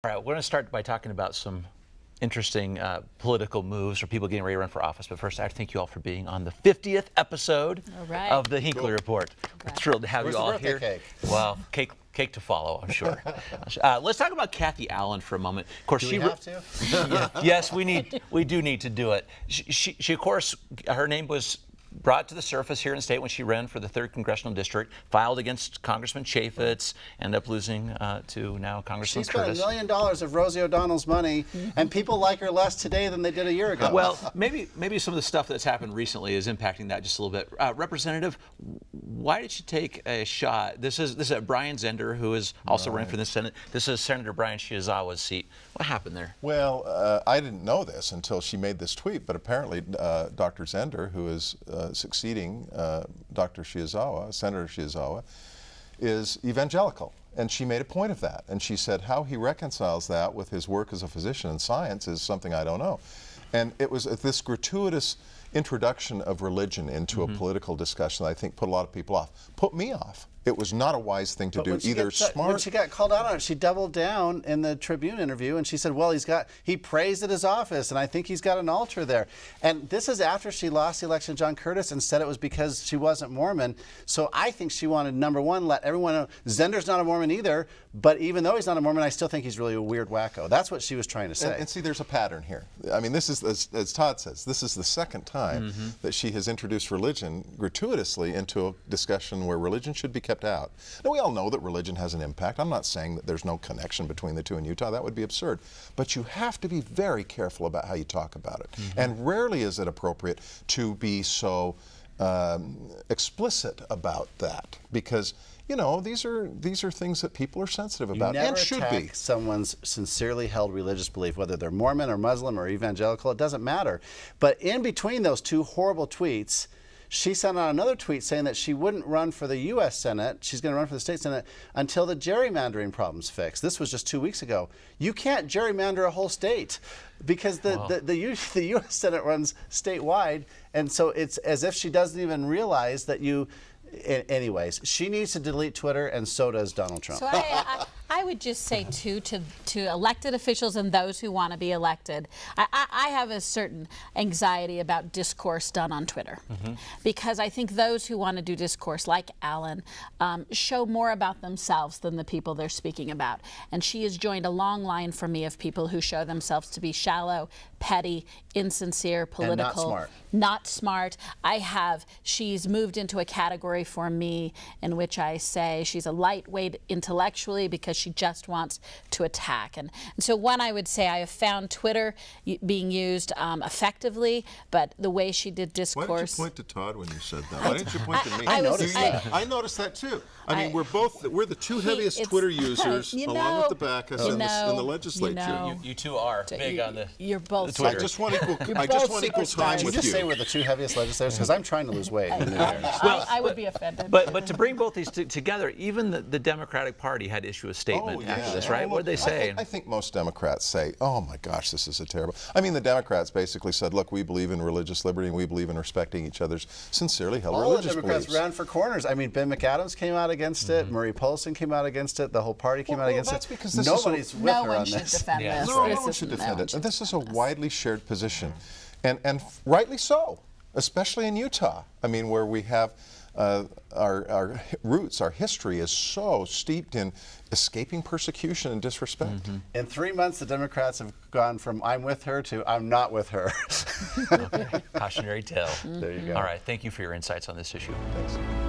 All right, we're going to start by talking about some interesting political moves or people getting ready to run for office. But first, I thank you all for being on the 50th episode of the Hinckley Report. We're thrilled to have you all here. Cake? Well, cake to follow, I'm sure. Let's talk about Kathie Allen for a moment. Of course, Do we have to? Yes, we do need to do it. She, of course, her name was brought to the surface here in the state when she ran for the 3rd Congressional District, filed against Congressman Chaffetz, ended up losing to now Congressman Curtis. She spent $1 million of Rosie O'Donnell's money, and people like her less today than they did a year ago. Well, maybe some of the stuff that's happened recently is impacting that just a little bit. Representative, why did you take a shot? This is Brian Zender, who is also running for the Senate. This is Senator Brian Shiozawa's seat. What happened there? Well, I didn't know this until she made this tweet, but apparently Dr. Zender, who is succeeding Dr. Shiozawa, Senator Shiozawa, is evangelical. And she made a point of that. And she said how he reconciles that with his work as a physician in science is something I don't know. And it was this gratuitous introduction of religion into a political discussion that I think put a lot of people off. Put me off. It was not a wise thing to do. Either smart. When she got called out on it, she doubled down in the Tribune interview, and she said, well, he praised at his office, and I think he's got an altar there. And this is after she lost the election to John Curtis and said it was because she wasn't Mormon. So I think she wanted, number one, let everyone know Zender's not a Mormon either, but even though he's not a Mormon, I still think he's really a weird wacko. That's what she was trying to say. And see, there's a pattern here. I mean, this is, as Todd says, this is the second time that she has introduced religion gratuitously into a discussion where religion should be kept out. Now, we all know that religion has an impact. I'm not saying that there's no connection between the two in Utah. That would be absurd. But you have to be very careful about how you talk about it. And rarely is it appropriate to be so explicit about that, because you know these are things that people are sensitive about and should be. Someone's sincerely held religious belief, whether they're Mormon or Muslim or evangelical, it doesn't matter. But in between those two horrible tweets, she sent out another tweet saying that she wouldn't run for the U.S. Senate. She's going to run for the state Senate until the gerrymandering problem's fixed. This was just 2 weeks ago. You can't gerrymander a whole state because the U.S. Senate runs statewide, and so it's as if she doesn't even realize that you. Anyways, she needs to delete Twitter, and so does Donald Trump. So I would just say, too, to elected officials and those who want to be elected, I have a certain anxiety about discourse done on Twitter. Because I think those who want to do discourse, like Allen, show more about themselves than the people they're speaking about. And she has joined a long line for me of people who show themselves to be shallow, petty, insincere, political, and not smart. She's moved into a category for me in which I say she's a lightweight intellectually because she just wants to attack. And so one, I would say I have found Twitter being used effectively, but the way she did discourse. Why did you point to Todd when you said that? Why didn't you point to me? I noticed that too. I mean, we're the two heaviest Twitter users, along with the Bacchus in the legislature. You two are big on the. You're both. Twitter. I just want equal time with you. Did you just say we're the two heaviest legislators? Because I'm trying to lose weight. I would be offended. But to bring both these together, even the Democratic Party had to issue a statement after this, right? What did they say? I think most Democrats say, oh my gosh, this is a terrible. I mean, the Democrats basically said, look, we believe in religious liberty and we believe in respecting each other's sincerely held religious beliefs. All the Democrats ran for corners. I mean, Ben McAdams came out against it. Marie Polson came out against it. The whole party came out against it. Because nobody's with her on this. No one should defend it. And this is a widely shared position. And rightly so, especially in Utah. I mean, where we have our roots, our history is so steeped in escaping persecution and disrespect. In 3 months, the Democrats have gone from I'm with her to I'm not with her. Okay. Cautionary tale. There you go. All right. Thank you for your insights on this issue. Thanks.